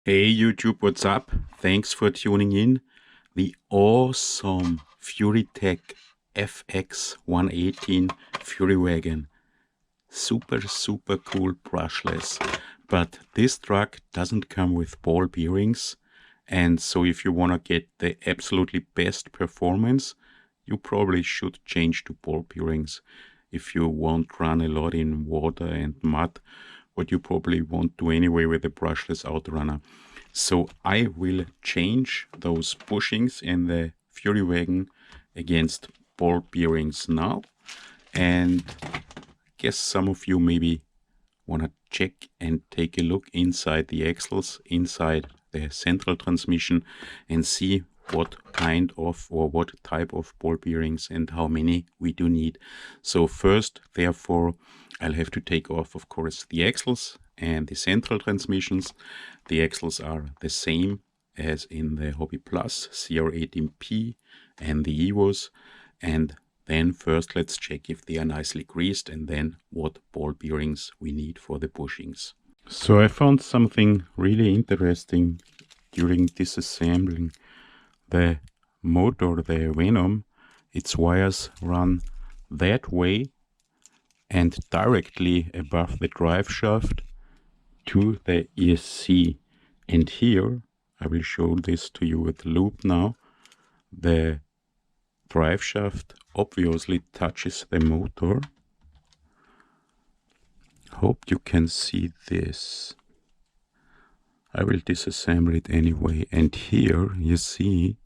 Hey YouTube, what's up? Thanks for tuning in. The awesome Furitek FX118 Fury Wagon. Super cool brushless. But this truck doesn't come with ball bearings. And so if you want to get the absolutely best performance, you probably should change to ball bearings. If you won't run a lot in water and mud, what you probably won't do anyway with a brushless outrunner. So I will change those bushings in the Fury Wagon against ball bearings now. And I guess some of you maybe want to check and take a look inside the axles, inside the central transmission, and see what kind of or what type of ball bearings and how many we do need. So first, therefore, I'll have to take off, of course, the axles and the central transmissions. The axles are the same as in the Hobby Plus CR18P and the EVOs. And then first let's check if they are nicely greased and then what ball bearings we need for the bushings. So I found something really interesting during disassembling the motor, the Venom. Its wires run that way and directly above the drive shaft to the ESC. And here, I will show this to you with the loop now, the drive shaft obviously touches the motor. Hope you can see this. I will disassemble it anyway. And here you see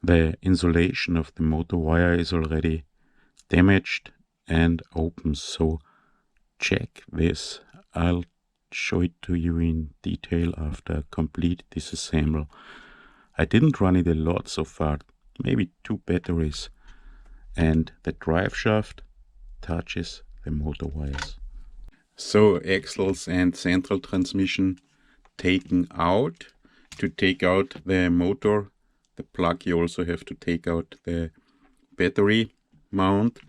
the insulation of the motor wire is already damaged and open. So check this. I'll show it to you in detail after complete disassemble. I didn't run it a lot so far, maybe 2 batteries. And the drive shaft touches the motor wires. So axles and central transmission taken out. To take out the motor, the plug, you also have to take out the battery mount.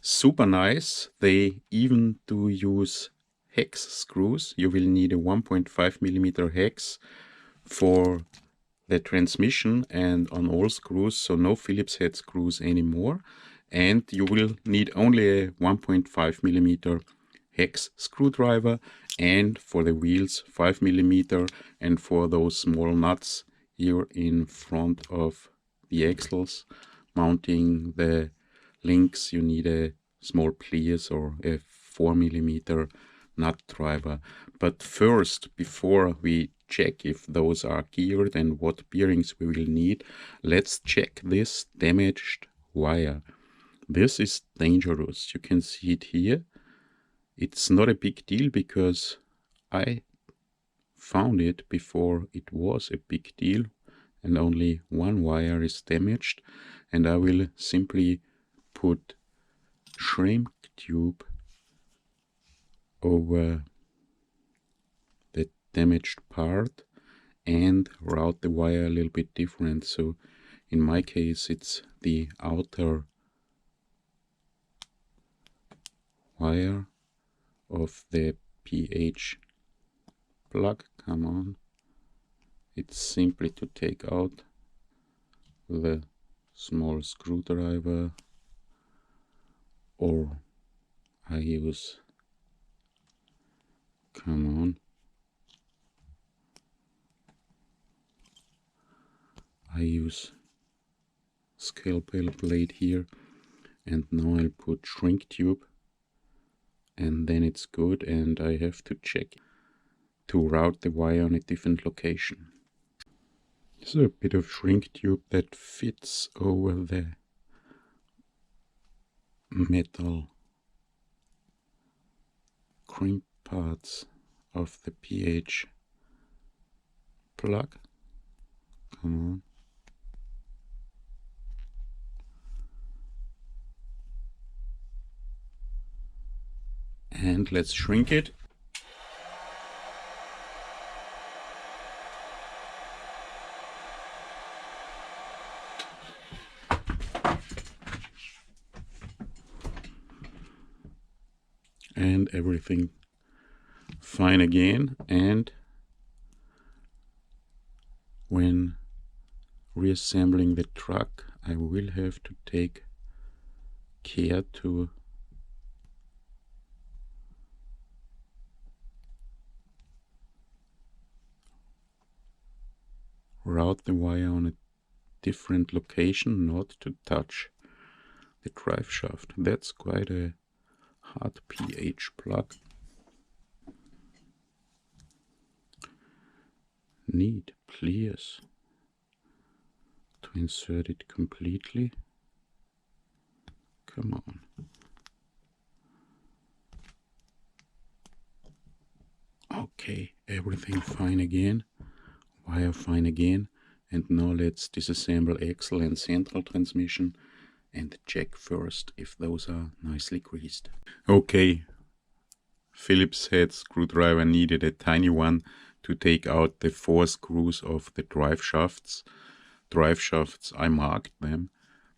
Super nice. They even do use hex screws. You will need a 1.5 millimeter hex for the transmission and on all screws, so no Phillips head screws anymore. And you will need only a 1.5 millimeter hex screwdriver, and for the wheels 5 millimeter, and for those small nuts here in front of the axles mounting the links, you need a small pliers or a 4 millimeter nut driver. But first, before we check if those are geared and what bearings we will need, let's check this damaged wire. This is dangerous. You can see it here. It's not a big deal because I found it before it was a big deal and only one wire is damaged, and I will simply put shrink tube over the damaged part and route the wire a little bit different. So in my case it's the outer wire of the PH plug. Come on, it's simply to take out the small screwdriver, or I use, come on, I use scalpel blade here, and now I'll put shrink tube, and then it's good. And I have to check to route the wire on a different location. So a bit of shrink tube that fits over the metal crimp parts of the PH plug. Come on. And let's shrink it. And everything fine again, and when reassembling the truck I will have to take care to route the wire on a different location, not to touch the drive shaft. That's quite a hard pH plug. Need pliers to insert it completely. Come on. Okay, everything fine again. Wire fine again. And now let's disassemble axle and central transmission and check first if those are nicely greased. Okay, Phillips head screwdriver needed a tiny one to take out the 4 screws of the drive shafts. Drive shafts, I marked them.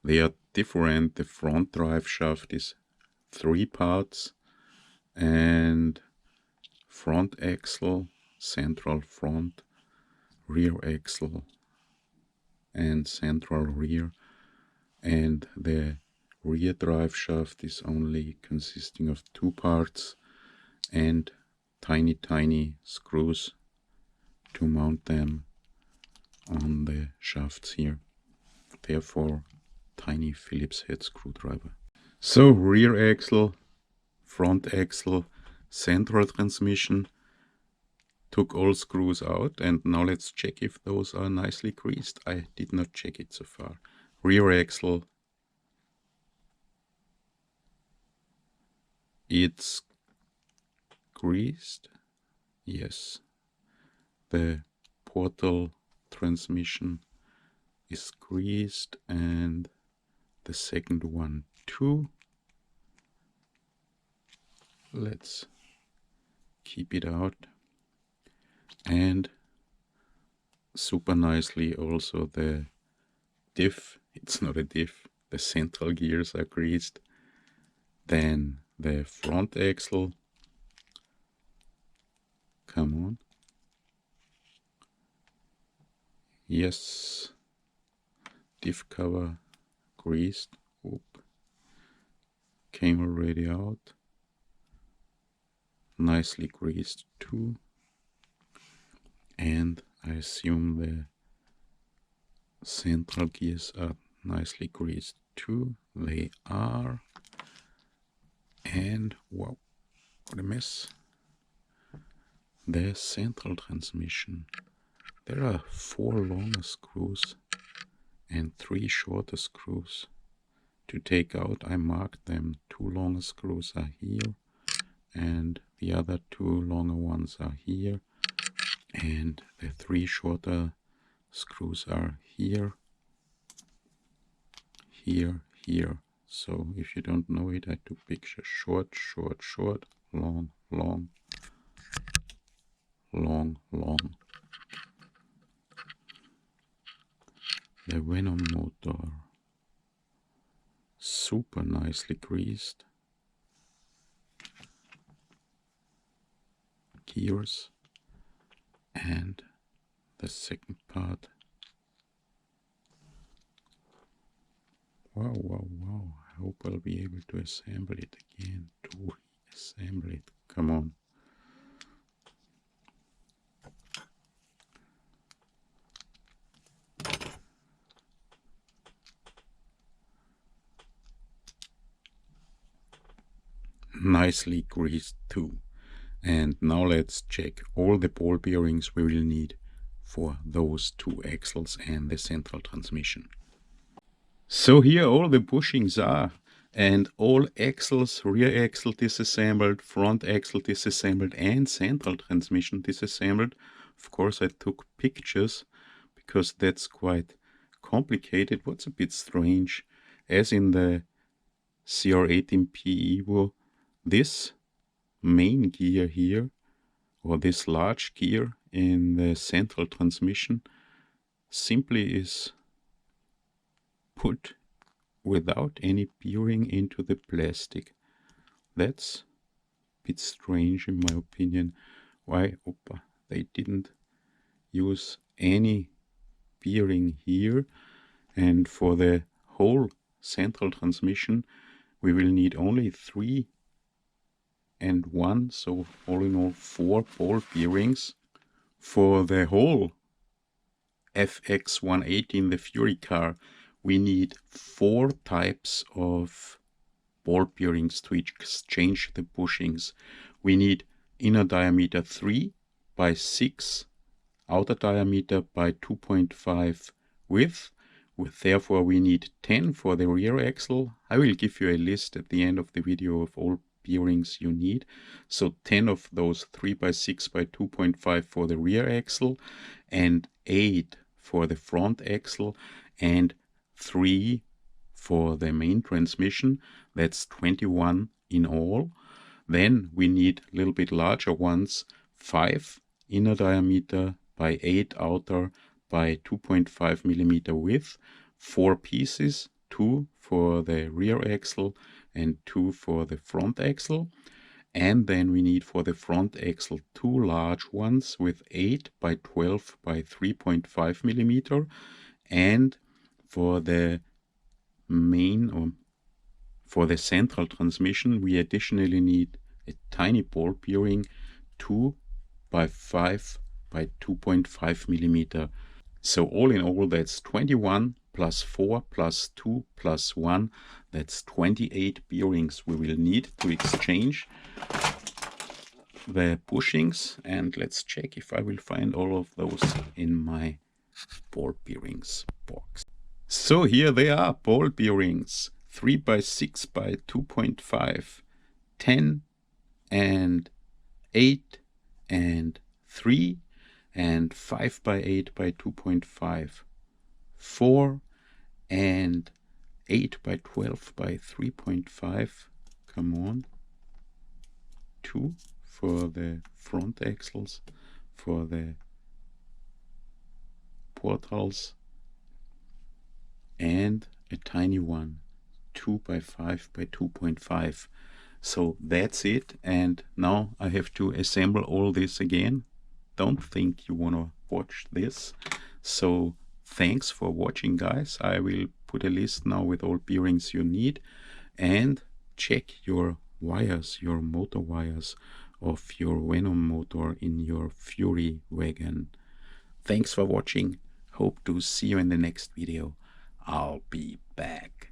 They are different. The front drive shaft is 3 parts, and front axle, central front, rear axle, and central rear. And the rear drive shaft is only consisting of 2 parts and tiny screws to mount them on the shafts here. Therefore, tiny Phillips head screwdriver. So rear axle, front axle, central transmission. Took all screws out, and now let's check if those are nicely greased. I did not check it so far. Rear axle, it's greased. Yes. The portal transmission is greased, and the second one too. Let's keep it out. And super nicely also the diff, it's not a diff, the central gears are greased. Then the front axle, come on. Yes, diff cover greased. Oop. Came already out. Nicely greased too. And I assume the central gears are nicely greased too. They are. And wow, what a mess. The central transmission. There are 4 longer screws and 3 shorter screws to take out. I marked them. 2 longer screws are here, and the other 2 longer ones are here, and the 3 shorter screws are here, here, here. So if you don't know it, I took picture short, short, short, long, long, long, long. The Wagon motor, super nicely greased. Gears, and the second part. Wow, wow, wow. I hope I'll be able to assemble it again. To assemble it. Come on. Nicely greased too. And now let's check all the ball bearings we will need for those 2 axles and the central transmission. So here all the bushings are, and all axles, rear axle disassembled, front axle disassembled, and central transmission disassembled. Of course I took pictures because that's quite complicated. What's a bit strange, as in the CR18P Evo, this main gear here, or this large gear in the central transmission, simply is put without any bearing into the plastic. That's bit strange in my opinion. Why they didn't use any bearing here. And for the whole central transmission we will need only 3 and 1, so all in all 4 ball bearings. For the whole FX118, the Fury car, we need 4 types of ball bearings to exchange the bushings. We need inner diameter 3 by 6, outer diameter by 2.5 width. Therefore we need 10 for the rear axle. I will give you a list at the end of the video of all bearings you need. So 10 of those 3 by 6 by 2.5 for the rear axle, and 8 for the front axle, and 3 for the main transmission. That's 21 in all. Then we need a little bit larger ones, 5 inner diameter by 8 outer by 2.5 millimeter width, 4 pieces, 2 for the rear axle and 2 for the front axle. And then we need for the front axle 2 large ones with 8 by 12 by 3.5 millimeter. And for the main, or for the central transmission, we additionally need a tiny ball bearing, 2 by 5 by 2.5 millimeter. So all in all, that's 21 plus 4 plus 2 plus 1. That's 28 bearings we will need to exchange the bushings. And let's check if I will find all of those in my ball bearings box. So here they are, ball bearings, 3 by 6 by 2.5, 10 and 8 and 3, and 5 by 8 by 2.5, 4 and 8 by 12 by 3.5, come on, 2 for the front axles, for the portals, and a tiny one, 2 by 5 by 2.5. So that's it, and now I have to assemble all this again. Don't think you want to watch this. So thanks for watching, guys. I will put a list now with all bearings you need, and check your wires, your motor wires of your Venom motor in your Fury wagon. Thanks for watching. Hope to see you in the next video. I'll be back.